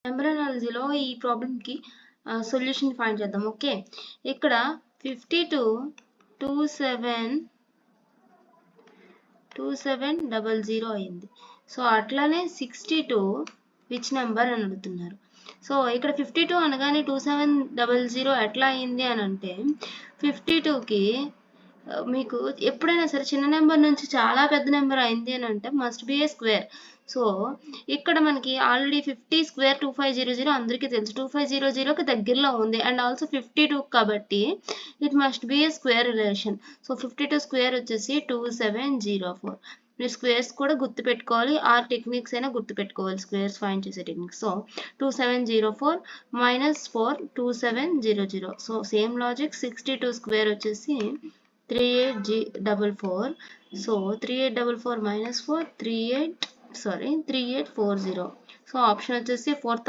Number అనాలజీలో ఈ ప్రాబ్లంకి solution find చేద్దాం. ఓకే, ఇక్కడ 2700 అయింది. సో అట్లానే 62 విచ్ నెంబర్ అని అడుగుతున్నారు. సో ఇక్కడ 52 అనగానే 2700 ఎట్లా అయింది అని అంటే 52కి మీకు ఎప్పుడైనా సరే చిన్న నెంబర్ నుంచి చాలా పెద్ద నెంబర్ అయింది అని అంటే must be A square. So ఇక్కడ మనకి ఆల్రెడీ 50 స్క్వేర్ 2500 అందరికీ తెలుసు. 2500కి దగ్గరలో ఉంది అండ్ ఆల్సో 52 కాబట్టి it must be A square relation. So 52 square వచ్చేసి 2704. మీరు స్క్వేర్స్ కూడా గుర్తుపెట్టుకోవాలి, ఆర్ టెక్నిక్స్ అయినా గుర్తుపెట్టుకోవాలి, స్క్వేర్స్ ఫైండ్ చేసే techniques. So 2704 minus 4 2700. So same logic 62 square వచ్చేసి 3844. So 3844 minus 4 3840. సో ఆప్షన్ వచ్చేసి 4th